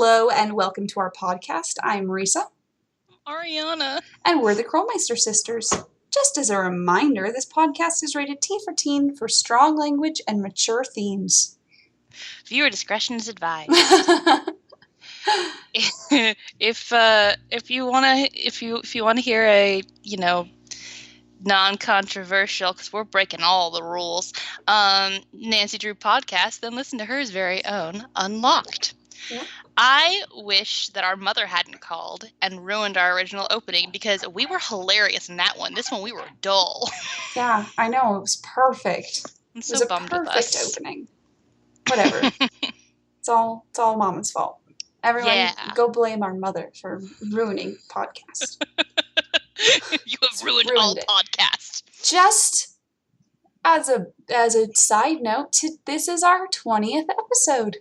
Hello and welcome to our podcast. I'm Marisa. Ariana. And we're the Krolmeister sisters. Just as a reminder, this podcast is rated T for teen for strong language and mature themes. Viewer discretion is advised. if you want to hear a non-controversial, because we're breaking all the rules, Nancy Drew podcast, then listen to hers very own Unlocked. Yeah. I wish that our mother hadn't called and ruined our original opening, because we were hilarious in that one. This one we were dull. Yeah, I know. It was perfect. I'm it so was a bummed with perfect us. opening. Whatever. It's all Mama's fault. Everyone go blame our mother for ruining podcast. You have ruined all podcast. Just as a side note, this is our 20th episode.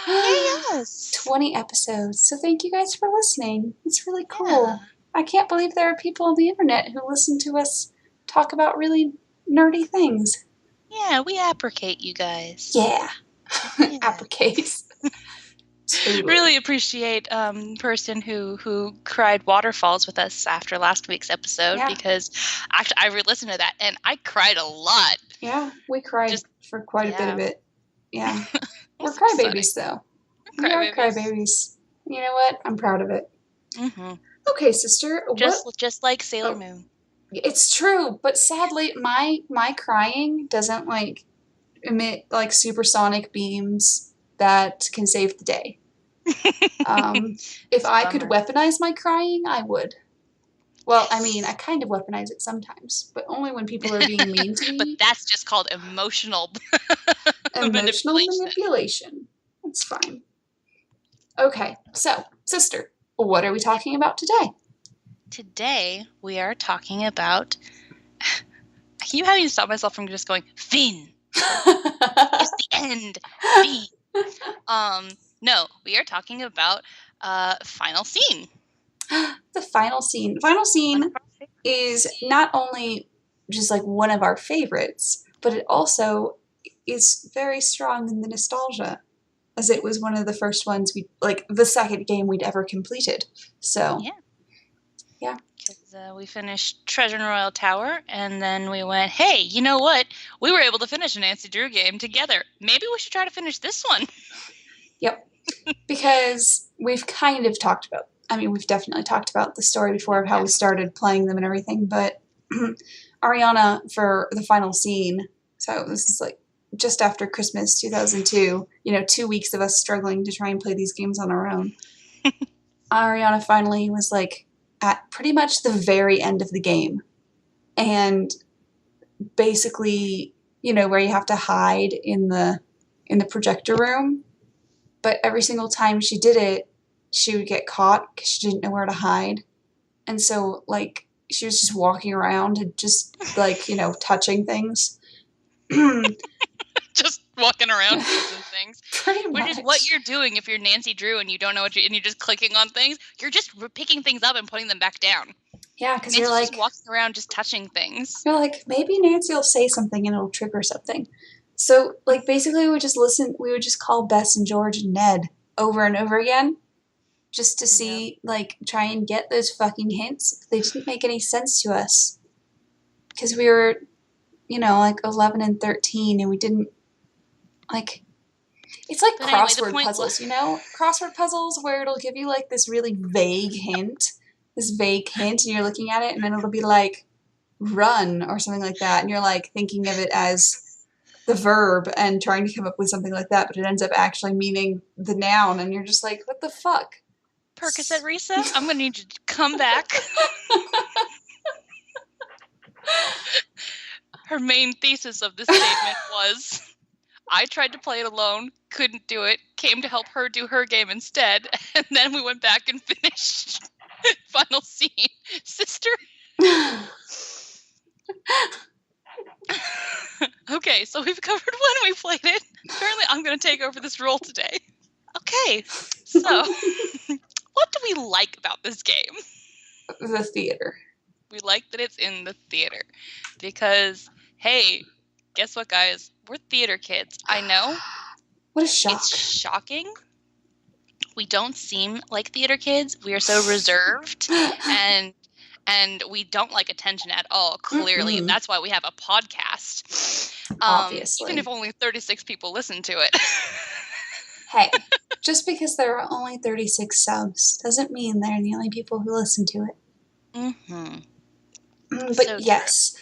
Yes. 20 episodes. So thank you guys for listening. It's really cool. Yeah. I can't believe there are people on the internet who listen to us talk about really nerdy things. Yeah, we apprecate you guys. Yeah. Apprecate. Totally. Really appreciate person who cried waterfalls with us after last week's episode, because actually I re-listened to that and I cried a lot. Yeah, we cried for quite a bit of it. Yeah. We're crybabies, though. We are crybabies. You know what? I'm proud of it. Mm-hmm. Okay, sister. Just like Sailor Moon. It's true, but sadly, my crying doesn't emit supersonic beams that can save the day. If I could weaponize my crying, I would. Well, I mean, I kind of weaponize it sometimes, but only when people are being mean to me. But that's just called emotional manipulation. It's fine. Okay, so, sister, what are we talking about today? Today, we are talking about... I keep having to stop myself from just going, Finn! It's the end! Finn! No, we are talking about Final Scene. The Final Scene. Final Scene is not only just one of our favorites, but it also is very strong in the nostalgia, as it was one of the first ones the second game we'd ever completed. So, yeah. Because we finished Treasure in Royal Tower, and then we went, hey, you know what? We were able to finish a Nancy Drew game together. Maybe we should try to finish this one. Yep. Because we've kind of talked about, we've definitely talked about the story before of how we started playing them and everything, but Ariana, for the Final Scene, so this is just after Christmas 2002, 2 weeks of us struggling to try and play these games on our own. Ariana finally was at pretty much the very end of the game, and basically, where you have to hide in the projector room, but every single time she did it, she would get caught because she didn't know where to hide. And so, she was just walking around and just, touching things. Just walking around touching things. Pretty much. Which is what you're doing if you're Nancy Drew and you don't know and you're just clicking on things. You're just picking things up and putting them back down. Yeah, because you're just walking around just touching things. You're maybe Nancy will say something and it'll trigger something. So, basically we would just call Bess and George and Ned over and over again. Just to see, try and get those fucking hints. They didn't make any sense to us. Because we were, 11 and 13, and we didn't, it's like crossword puzzles, Crossword puzzles where it'll give you, this really vague hint. This vague hint, and you're looking at it, and then it'll be run, or something like that. And you're, thinking of it as the verb and trying to come up with something like that, but it ends up actually meaning the noun, and you're just what the fuck? Percocet Risa, I'm going to need you to come back. Her main thesis of this statement was, I tried to play it alone, couldn't do it, came to help her do her game instead, and then we went back and finished Final Scene. Sister? Okay, so we've covered when we played it. Apparently I'm going to take over this role today. Okay, so... what do we like about this game? The theater. We like that it's in the theater. Because, hey, guess what, guys? We're theater kids. I know. What a shock. It's shocking. we don't seem like theater kids. We are so reserved and we don't like attention at all, clearly. Mm-mm. That's why we have a podcast. Obviously. Even if only 36 people listen to it. Hey, just because there are only 36 subs doesn't mean they're the only people who listen to it. Mm-hmm. But So yes,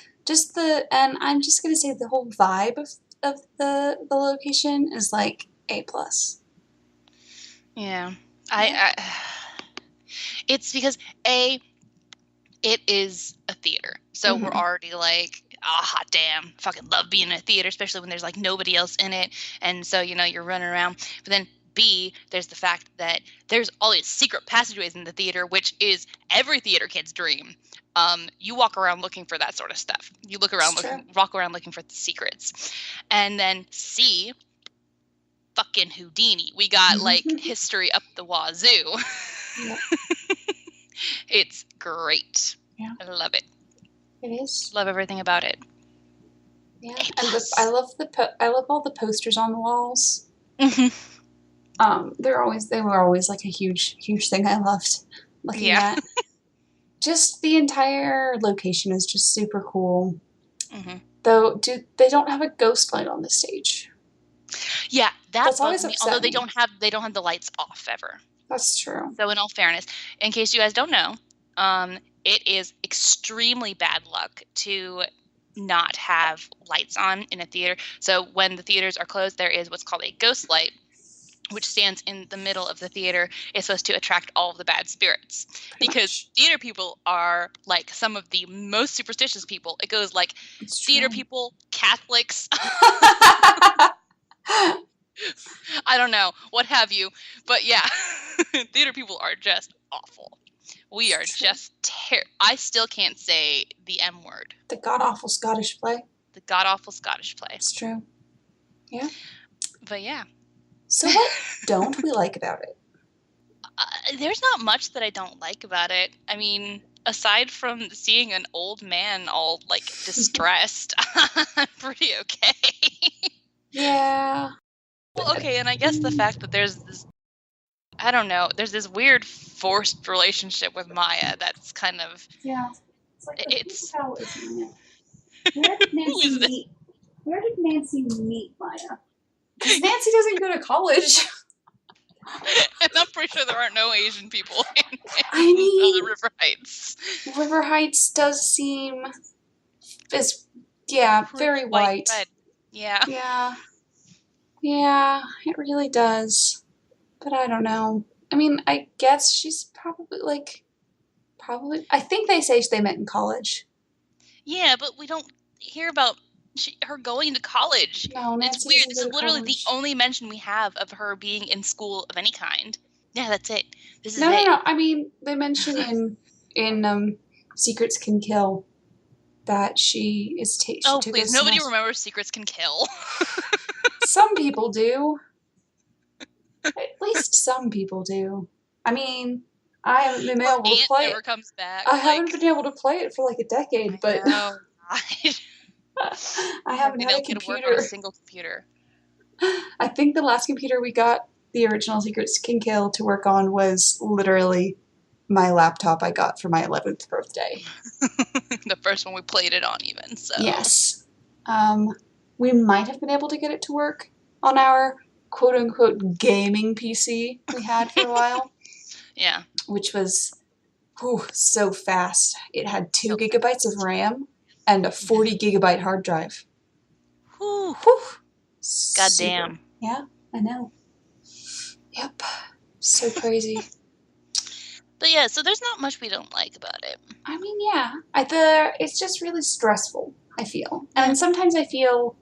and I'm just gonna say the whole vibe of the location is like A+. Yeah. It's because it is a theater. So we're already like, hot damn, fucking love being in a theater, especially when there's like nobody else in it. And so, you're running around. But then B, there's the fact that there's all these secret passageways in the theater, which is every theater kid's dream. You walk around looking for that sort of stuff. You walk around looking for the secrets. And then C, fucking Houdini. We got like history up the wazoo. Yep. It's great. Yeah. I love it. It is. Love everything about it. Yeah. And I love all the posters on the walls. Mm-hmm. They were always like a huge thing I loved looking at. Just the entire location is just super cool. Mm-hmm. Though they don't have a ghost light on the stage. Yeah, that's always upsetting. Although they don't have the lights off ever. That's true. So in all fairness, in case you guys don't know, it is extremely bad luck to not have lights on in a theater. So when the theaters are closed, there is what's called a ghost light, which stands in the middle of the theater. It's supposed to attract all of the bad spirits. Because theater people are like some of the most superstitious people. It goes like theater people, Catholics. I don't know, what have you. But yeah, theater people are just awful. We are just I still can't say the M word. The god-awful Scottish play. The god-awful Scottish play. It's true. Yeah. But yeah. So what don't we like about it? There's not much that I don't like about it. I mean, aside from seeing an old man all, like, distressed, I'm pretty okay. Yeah. Well, okay, and I guess the fact that there's this, I don't know, there's this weird forced relationship with Maya that's kind of... Yeah. It's like, where did Nancy meet Maya? Because Nancy doesn't go to college. And I'm pretty sure there aren't no Asian people in River Heights. River Heights does seem... very white. Red. Yeah. Yeah. Yeah, it really does. But I don't know. I mean, I guess she's probably, I think they say they met in college. Yeah, but we don't hear about her going to college. No, it's weird. This is literally the only mention we have of her being in school of any kind. Yeah, that's it. This is it. No. I mean, they mention in Secrets Can Kill that she is oh, please. Nobody remembers Secrets Can Kill. Some people do. At least some people do. I mean, I haven't been able to play it. Comes back. I haven't been able to play it for like a decade, but I haven't had a computer. Work on a single computer. I think the last computer we got the original Secrets Can Kill to work on was literally my laptop I got for my 11th birthday. The first one we played it on even, so. Yes. We might have been able to get it to work on our quote-unquote gaming PC we had for a while. Yeah. Which was so fast. It had 2 gigabytes of RAM and a 40 gigabyte hard drive. Whew. Goddamn. Yeah, I know. Yep. So crazy. But yeah, so there's not much we don't like about it. I mean, yeah. It's just really stressful, I feel. And sometimes I feel...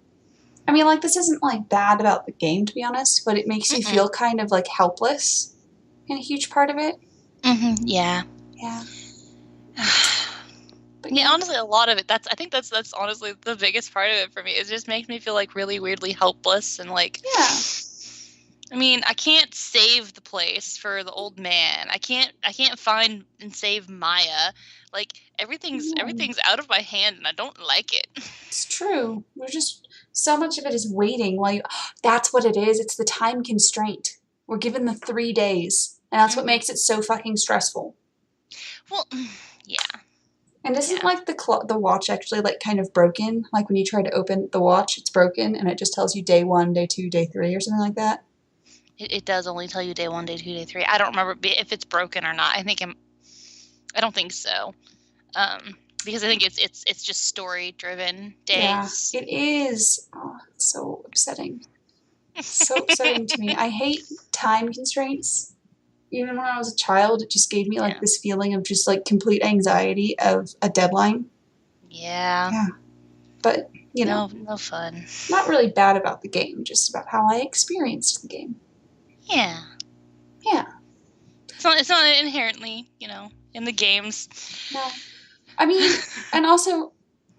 I mean, this isn't, bad about the game, to be honest, but it makes you feel kind of, helpless in a huge part of it. Mm-hmm. Yeah. Yeah. But yeah, honestly, a lot of it, I think that's honestly the biggest part of it for me. It just makes me feel, really weirdly helpless and, Yeah. I mean, I can't save the place for the old man. I can't find and save Maya. Everything's out of my hand, and I don't like it. It's true. We're just... So much of it is waiting while you... That's what it is. It's the time constraint. We're given the 3 days, and that's what makes it so fucking stressful. Well, yeah. And isn't like the watch actually like kind of broken? Like when you try to open the watch, it's broken, and it just tells you day 1, day 2, day 3, or something like that. It does only tell you day 1, day 2, day 3. I don't remember if it's broken or not. I don't think so. Because I think it's just story driven days. Yeah, it is. Oh, it's so upsetting. So upsetting to me. I hate time constraints. Even when I was a child, it just gave me like this feeling of just like complete anxiety of a deadline. Yeah. Yeah. But, you know. No fun. Not really bad about the game, just about how I experienced the game. Yeah. Yeah. It's not inherently, in the games. No. I mean, and also,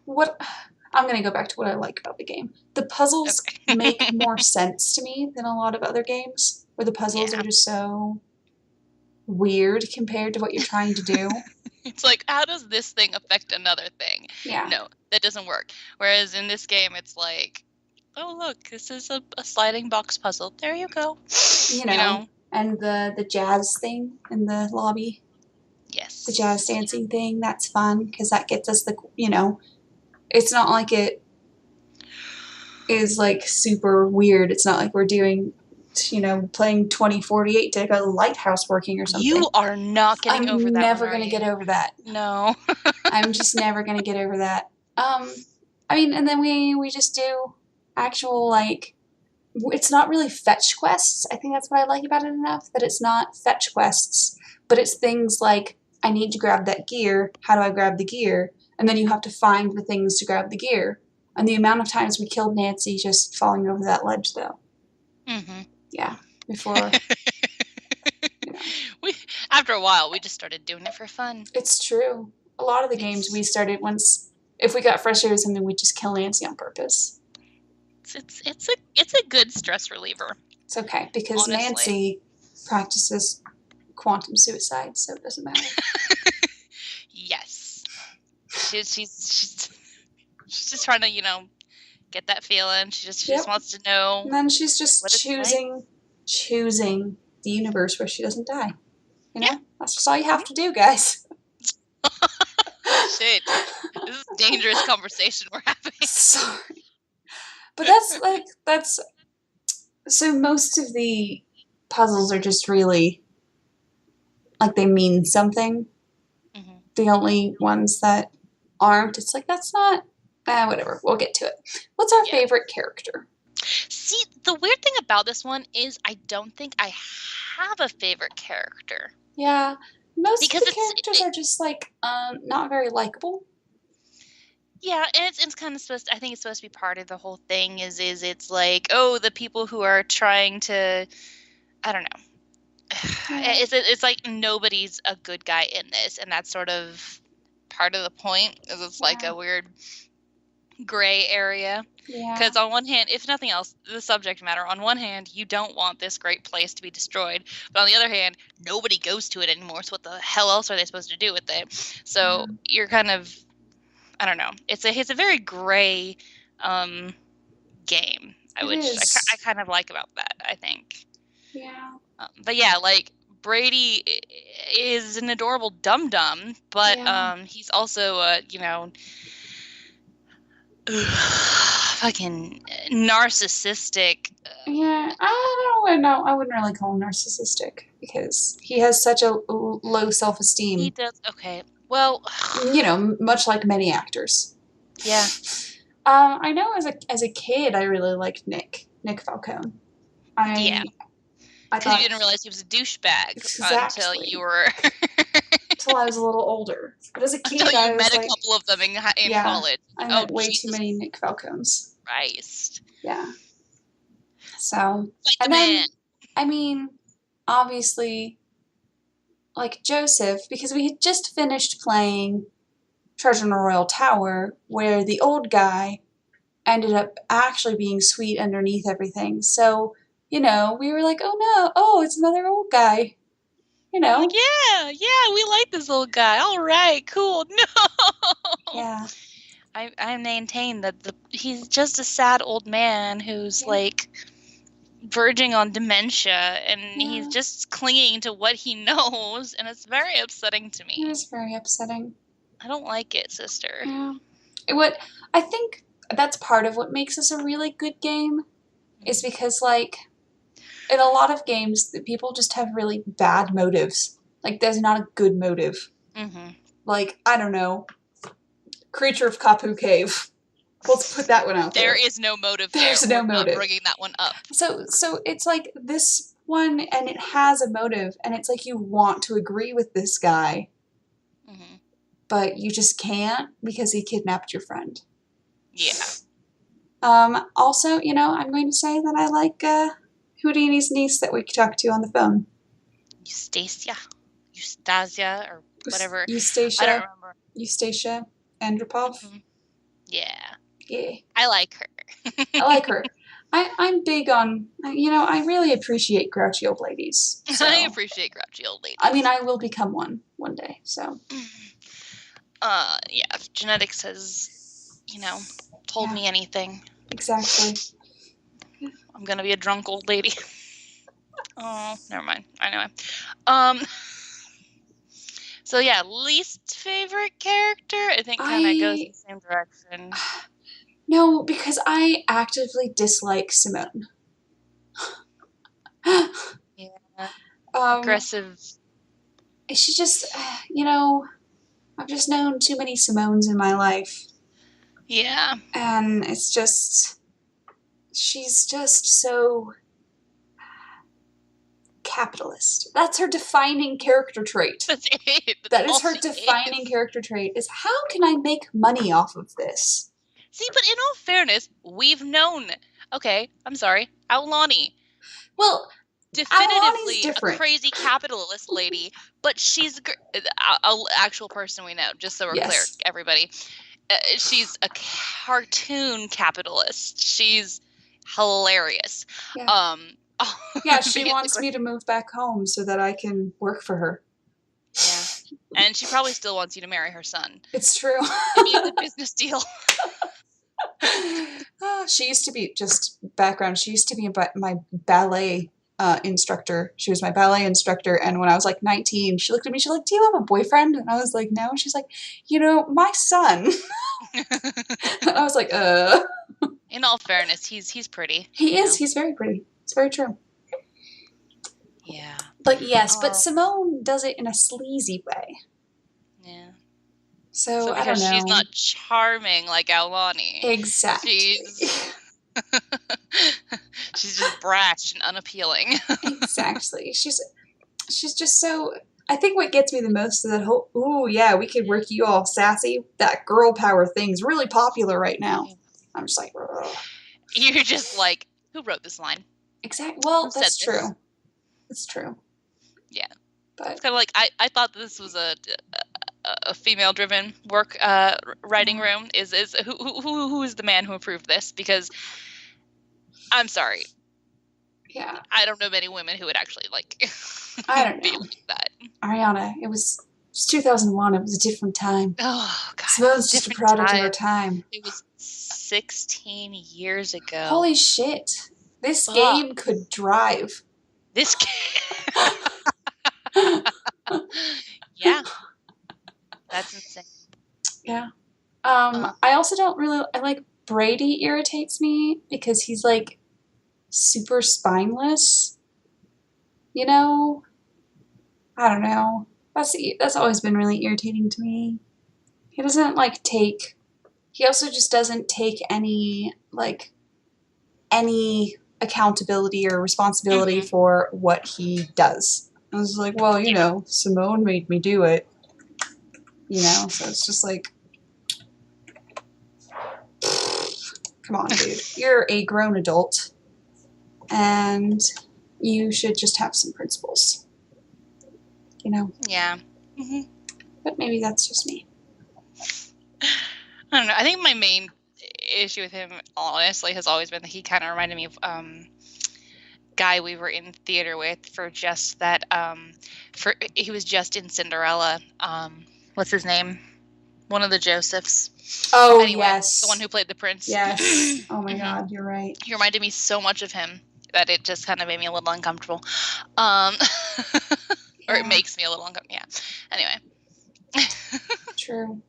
I'm going to go back to what I like about the game. The puzzles make more sense to me than a lot of other games, where the puzzles are just so weird compared to what you're trying to do. It's like, how does this thing affect another thing? Yeah. No, that doesn't work. Whereas in this game, it's like, oh, look, this is a sliding box puzzle. There you go. You know. And the jazz thing in the lobby. Yes. The jazz dancing thing, that's fun, because that gets us it's not like it is like super weird. It's not like we're doing, playing 2048 to go lighthouse working or something. You are not getting over that. I'm never going to get over that. No. I'm just never going to get over that. I mean, and then we just do actual, like, it's not really fetch quests. I think that's what I like about it enough, that it's not fetch quests, but it's things like, I need to grab that gear. How do I grab the gear? And then you have to find the things to grab the gear. And the amount of times we killed Nancy just falling over that ledge, though. Mm-hmm. Yeah, before. After a while, we just started doing it for fun. It's true. A lot of the games we started once, if we got frustrated with something, we'd just kill Nancy on purpose. It's a good stress reliever. It's okay, because honestly, Nancy practices quantum suicide, so it doesn't matter. Yes. She's just trying to, get that feeling. She just wants to know. And then she's just choosing the universe where she doesn't die. That's just all you have to do, guys. Shit. This is a dangerous conversation we're having. Sorry. But that's so most of the puzzles are just really like they mean something. Mm-hmm. The only ones that aren't, it's like, that's not, whatever, we'll get to it. What's our favorite character? See, the weird thing about this one is I don't think I have a favorite character. Yeah, most of the characters are just like not very likable. Yeah, and it's kind of I think it's supposed to be part of the whole thing is it's like, oh, the people who are trying to, I don't know. It's like nobody's a good guy in this, and that's sort of part of the point, is it's like a weird gray area. Yeah. Because on one hand, if nothing else, the subject matter, on one hand, you don't want this great place to be destroyed, but on the other hand, nobody goes to it anymore, so what the hell else are they supposed to do with it? So you're kind of, I don't know. It's a very gray game, which I kind of like about that, I think. Yeah. But yeah, like, Brady is an adorable dum-dum, but he's also fucking narcissistic. Yeah, I wouldn't really call him narcissistic, because he has such a low self-esteem. He does. Okay, well, much like many actors. Yeah. I know as a kid I really liked Nick Falcone. Because you didn't realize he was a douchebag until you were... until I was a little older. But as a kid, until you met a couple of them in college. I met way too many Nick Falcones. Christ. Yeah. So, like and then, man. I mean, obviously, like Joseph, because we had just finished playing Treasure in the Royal Tower, where the old guy ended up actually being sweet underneath everything. So, we were like, it's another old guy. Like, yeah, we like this old guy. All right, cool. No. Yeah. I maintain that he's just a sad old man who's like verging on dementia, and Yeah. he's just clinging to what he knows, and it's very upsetting to me. It is very upsetting. I don't like it, sister. Yeah. I think that's part of what makes this a really good game, is because, like, in a lot of games, people just have really bad motives. Like, there's not a good motive. Mm-hmm. Like, I don't know, Creature of Kapu Cave. Let's put that one out there. There is no motive there. There's no We're motive. not bringing that one up. So it's like this one, and it has a motive, and it's like you want to agree with this guy, but you just can't because he kidnapped your friend. Yeah. Also, I'm going to say that I like Houdini's niece that we talked to on the phone. Eustasia, or whatever. Eustasia. I don't remember. Eustasia Andropov. Mm-hmm. Yeah. Yeah. I like her. I like her. I'm big on, I really appreciate grouchy old ladies. So. I appreciate grouchy old ladies. I mean, I will become one day, so. Yeah, if genetics has, told me anything. Exactly. I'm gonna be a drunk old lady. Oh, never mind. Anyway. So yeah, least favorite character, I think kind of goes in the same direction. No, because I actively dislike Simone. Yeah. Aggressive. She just, I've just known too many Simones in my life. Yeah. And it's just, she's just so capitalist. That's her defining character trait. That's it. That is her defining character trait, is how can I make money off of this? See, but in all fairness, we've known. Okay, I'm sorry. Aulani. Well, definitively a crazy capitalist lady, but she's an actual person we know, just so we're clear, everybody. She's a cartoon capitalist. She's hilarious. Yeah, she wants me to move back home so that I can work for her. Yeah. And she probably still wants you to marry her son. It's true. It'd be a good business deal. She used to be, just background, she used to be my ballet instructor. She was my ballet instructor, and when I was like 19, she looked at me, she's like, do you have a boyfriend? And I was like, no. And she's like, my son. I was like, In all fairness, he's pretty. He is. He's very pretty. It's very true. Yeah. But yes, but Simone does it in a sleazy way. Yeah. So I don't know. She's not charming like Aulani. Exactly. She's just brash and unappealing. Exactly. She's just so. I think what gets me the most is that whole, ooh, yeah, we could work you all sassy. That girl power thing's really popular right now. I'm just like, ugh. You're just like, who wrote this line? Exactly. Well, that's true. It's true. Yeah. But it's kind of like, I thought this was a female-driven writing room. Is who is the man who approved this? Because I'm sorry. Yeah. I don't know many women who would actually I don't know. be like that. Ariana, it was 2001. It was a different time. Oh God. Simone's just a product of her time. It was 16 years ago. Holy shit. This game could drive. This game. Yeah. That's insane. Yeah. I also don't really, Brady irritates me because he's like super spineless. I don't know. That's always been really irritating to me. He doesn't he also just doesn't take any accountability or responsibility for what he does. I was like, well, Simone made me do it. So it's just like, come on, dude. You're a grown adult, and you should just have some principles. Yeah. Mm-hmm. But maybe that's just me. I don't know. I think my main issue with him, honestly, has always been that he kind of reminded me of guy we were in theater with for just that. He was just in Cinderella. What's his name? One of the Josephs. Oh, anyway, yes. The one who played the prince. Yes. Oh my God, you're right. He reminded me so much of him. that it just kind of made me a little uncomfortable. Or it makes me a little uncomfortable. Yeah. Anyway. True.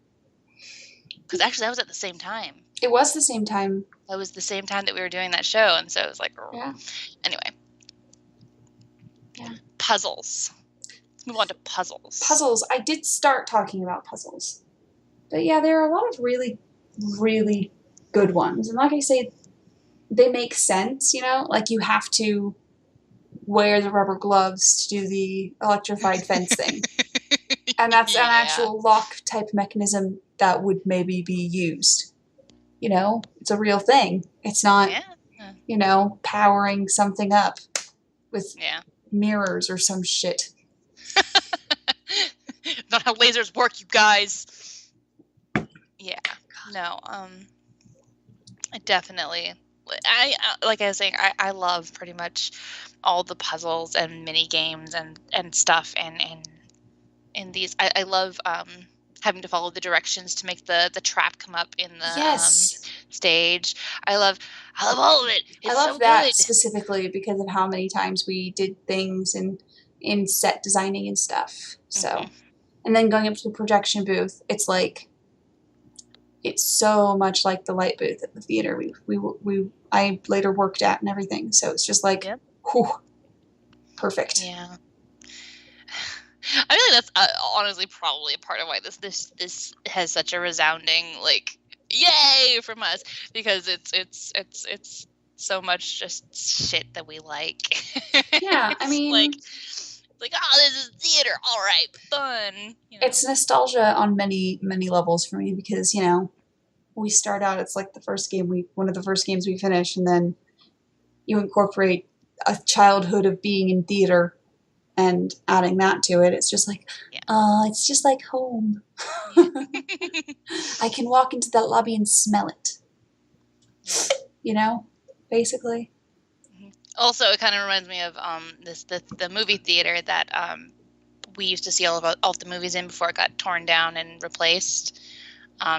Because actually, that was at the same time. It was the same time. That was the same time that we were doing that show, and so it was like, yeah. Anyway. Yeah. Puzzles. Let's move on to puzzles. Puzzles. I did start talking about puzzles. But yeah, there are a lot of really, really good ones. And like I say, they make sense, you know? Like you have to wear the rubber gloves to do the electrified fence thing. And that's an actual lock type mechanism that would maybe be used. You know? It's a real thing. It's not, you know, powering something up with mirrors or some shit. Not how lasers work, you guys. Yeah. No. I definitely. Like I was saying, I love pretty much all the puzzles and mini games and stuff and these. I love having to follow the directions to make the trap come up in the stage. I love all of it. It's I love so that good. specifically because of how many times we did things in set designing and stuff. So, and then going up to the projection booth, it's like, it's so much like the light booth at the theater I later worked at and everything. So it's just like, whew, perfect. Yeah. I feel like that's honestly probably a part of why this has such a resounding like yay from us, because it's so much just shit that we like. Yeah, I mean, like oh, this is theater, all right, fun. You know? It's nostalgia on many levels for me because, you know, we start out, it's like one of the first games we finish, and then you incorporate a childhood of being in theater and adding that to it. It's just like, it's just like home. I can walk into that lobby and smell it. You know, basically. Also, it kind of reminds me of the movie theater that we used to see all of the movies in before it got torn down and replaced. I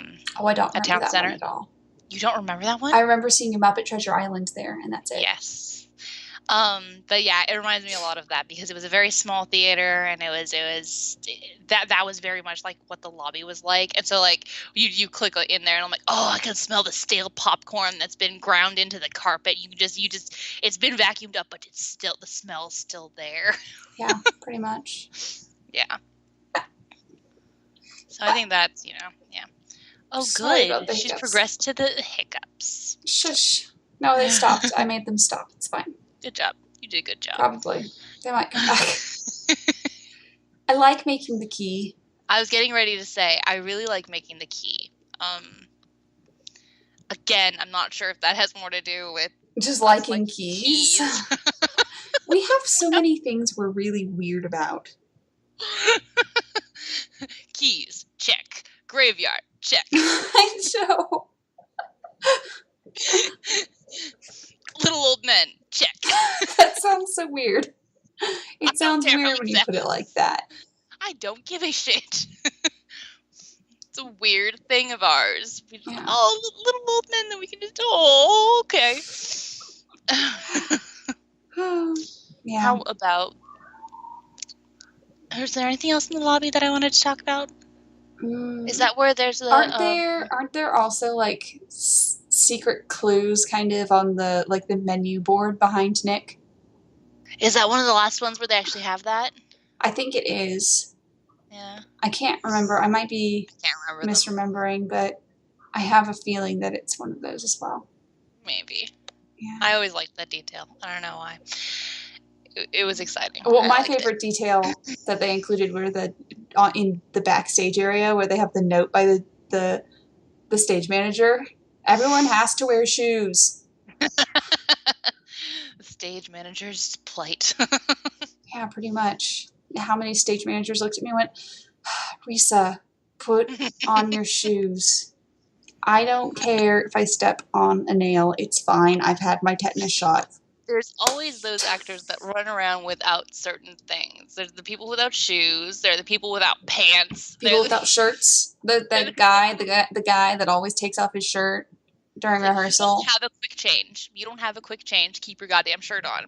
don't remember that one at all. You don't remember that one? I remember seeing a Muppet Treasure Island there, and that's it. Yes. But yeah, it reminds me a lot of that because it was a very small theater, and it was that was very much like what the lobby was like. And so like you click in there, and I'm like, oh, I can smell the stale popcorn that's been ground into the carpet. You just it's been vacuumed up, but it's still, the smell's still there. Yeah, pretty much. Yeah. So I think that's, yeah. Oh, good. She's progressed to the hiccups. Shush. No, they stopped. I made them stop. It's fine. Good job. You did a good job. Probably. They might come back. I like making the key. I was getting ready to say, I really like making the key. Again, I'm not sure if that has more to do with just liking keys. We have so many things we're really weird about. Keys, check. Graveyard, check. I know. Little old men, check. That sounds so weird. It sounds weird when you put it like that. I don't give a shit. It's a weird thing of ours. We just, little old men that we can just, okay. Yeah. How about, is there anything else in the lobby that I wanted to talk about? Is that where there's the... Aren't there also like secret clues kind of on the like the menu board behind Nick? Is that one of the last ones where they actually have that? I think it is. Yeah. I can't remember. I might be misremembering, but I have a feeling that it's one of those as well. Maybe. Yeah. I always liked that detail. I don't know why. It was exciting. Well, my favorite detail that they included were in the backstage area where they have the note by the stage manager. Everyone has to wear shoes. The stage manager's plight. Yeah, pretty much. How many stage managers looked at me and went, Risa, put on your shoes. I don't care if I step on a nail. It's fine. I've had my tetanus shot. There's always those actors that run around without certain things. There's the people without shoes. There are the people without pants. People without shirts. The guy that always takes off his shirt. during Like, rehearsal. You don't have a quick change. You don't have a quick change. Keep your goddamn shirt on.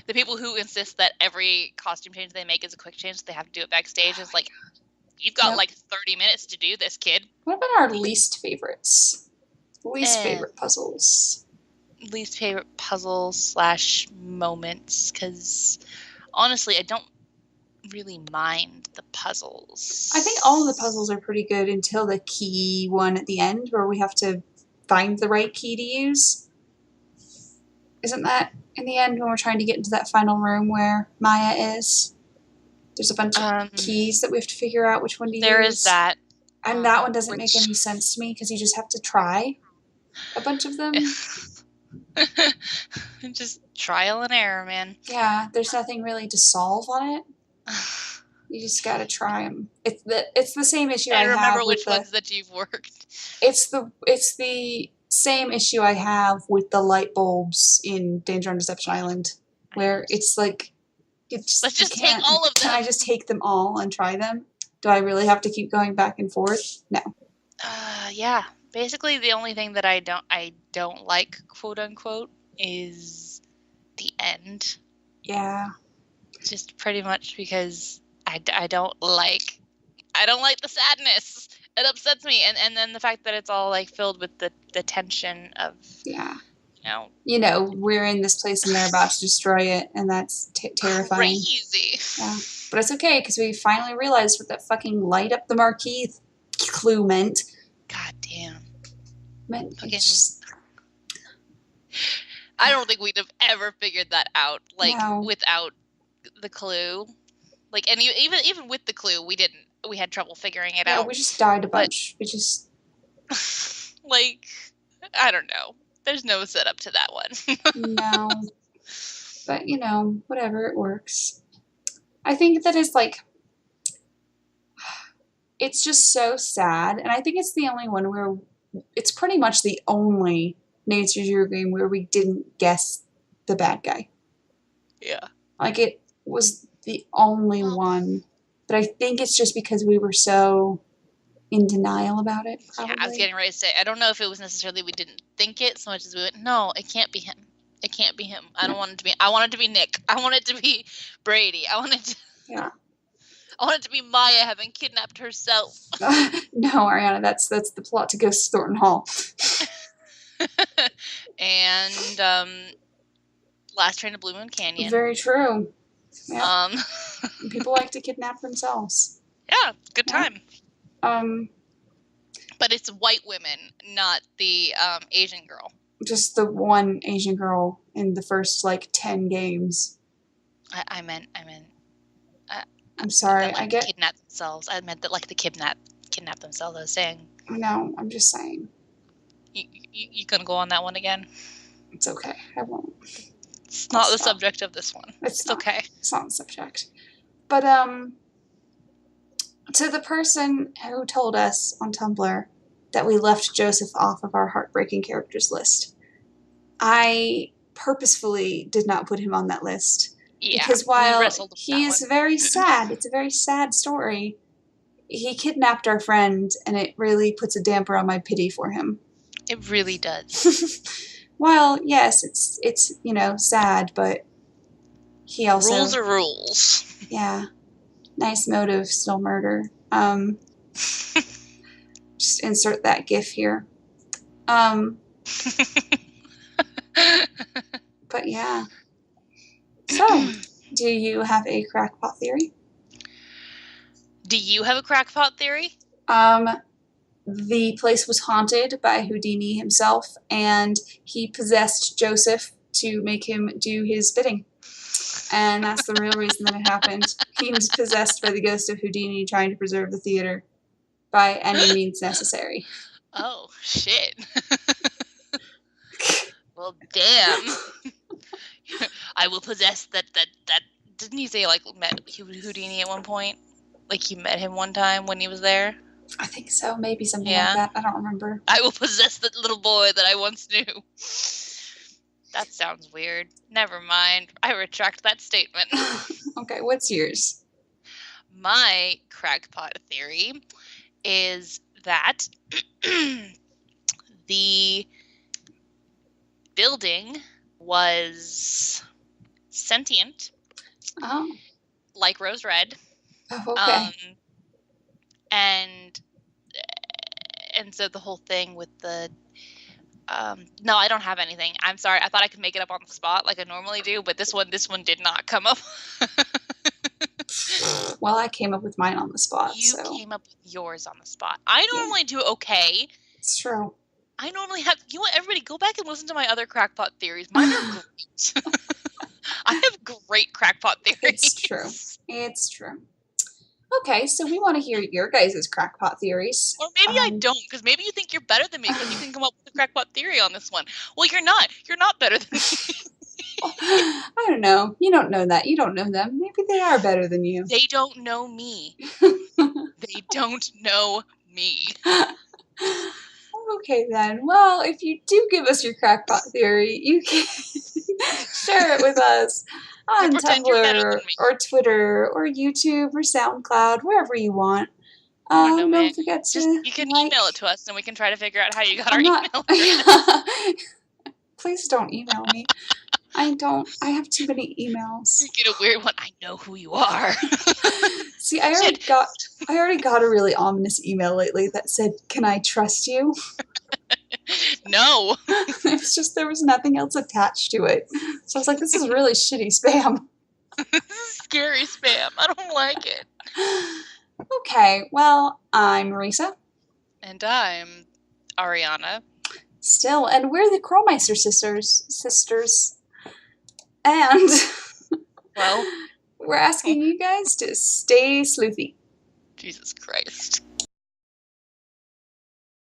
The people who insist that every costume change they make is a quick change, so they have to do it backstage, is like, you've got like 30 minutes to do this, kid. What about our least favorites? Least favorite puzzles. Least favorite puzzles / moments, because honestly, I don't really mind the puzzles. I think all the puzzles are pretty good until the key one at the end, where we have to find the right key to use. Isn't that in the end when we're trying to get into that final room where Maya is? There's a bunch of keys that we have to figure out which one to use. There is that. And that one doesn't make any sense to me because you just have to try a bunch of them. Just trial and error, man. Yeah, there's nothing really to solve on it. You just gotta try them. It's the same issue I have. I remember which ones that you've worked. It's the same issue I have with the light bulbs in Danger on Deception Island, where it's like, let's just take all of them. Can I just take them all and try them? Do I really have to keep going back and forth? No. Yeah. Basically, the only thing that I don't like, quote unquote, is the end. Yeah. Just pretty much because I don't like the sadness. It upsets me, and then the fact that it's all like filled with the tension of we're in this place and they're about to destroy it, and that's terrifying. Crazy. Yeah, but it's okay because we finally realized what that fucking light up the marquee clue meant. God damn. I don't think we'd have ever figured that out, without the clue. Like, and even with the clue, we had trouble figuring it out. Yeah, we just died a bunch. We just like, I don't know. There's no setup to that one. No. But whatever, it works. I think that is like, it's just so sad, and I think it's the only one where it's pretty much the only Nancy Drew game where we didn't guess the bad guy. Yeah. Like, it was the only one, but I think it's just because we were so in denial about it, probably. Yeah, I was getting ready to say, I don't know if it was necessarily we didn't think it so much as we went, no, it can't be him. It can't be him. I want it to be Nick. I want it to be Brady. I want it to be Maya having kidnapped herself. No, Ariana, that's the plot to Ghost of Thornton Hall. And Last Train to Blue Moon Canyon. Very true. Yeah. People like to kidnap themselves. Yeah, good time. But it's white women, not the Asian girl. Just the one Asian girl in the first 10 games. I'm sorry. I get kidnap themselves. I meant that the kidnap themselves. I was saying. No, I'm just saying. You gonna go on that one again? It's okay. I won't. It's not the subject of this one. It's okay. It's not the subject. But to the person who told us on Tumblr that we left Joseph off of our heartbreaking characters list, I purposefully did not put him on that list. Yeah, because while he is very sad, it's a very sad story, he kidnapped our friend, and it really puts a damper on my pity for him. It really does. Well, yes, it's sad, but he also... Rules are rules. Yeah. Nice motive, still murder. Just insert that gif here. But yeah. So, do you have a crackpot theory? Do you have a crackpot theory? The place was haunted by Houdini himself, and he possessed Joseph to make him do his bidding. And that's the real reason that it happened. He was possessed by the ghost of Houdini trying to preserve the theater by any means necessary. Oh, shit. Well, damn. I will possess that. Didn't he say, met Houdini at one point? He met him one time when he was there? I think so. Maybe something like that. I don't remember. I will possess that little boy that I once knew. That sounds weird. Never mind. I retract that statement. Okay, what's yours? My crackpot theory is that the building was sentient, Oh. like Rose Red. Oh, okay. And so the whole thing with the no, I don't have anything. I'm sorry. I thought I could make it up on the spot like I normally do, but this one did not come up. Well, I came up with mine on the spot, You so. came up with yours on the spot. I normally do okay. It's true. I normally have, you know what, everybody go back and listen to my other crackpot theories. Mine are great. I have great crackpot theories. It's true. It's true. Okay, so we want to hear your guys' crackpot theories. Or maybe I don't, because maybe you think you're better than me because you can come up with a crackpot theory on this one. Well, you're not. You're not better than me. I don't know. You don't know that. You don't know them. Maybe they are better than you. They don't know me. They don't know me. Okay then. Well, if you do give us your crackpot theory, you can share it with us on Tumblr or Twitter or YouTube or SoundCloud, wherever you want. Don't forget to you can email it to us and we can try to figure out how you got our email. Please don't email me. I have too many emails. You get a weird one. I know who you are. See, I already got a really ominous email lately that said, "Can I trust you?" No. It's just there was nothing else attached to it. So I was like, this is really shitty spam. This is scary spam. I don't like it. Okay, well, I'm Marisa. And I'm Ariana. Still, and we're the Krolmeister sisters. And well, we're asking you guys to stay sleuthy. Jesus Christ.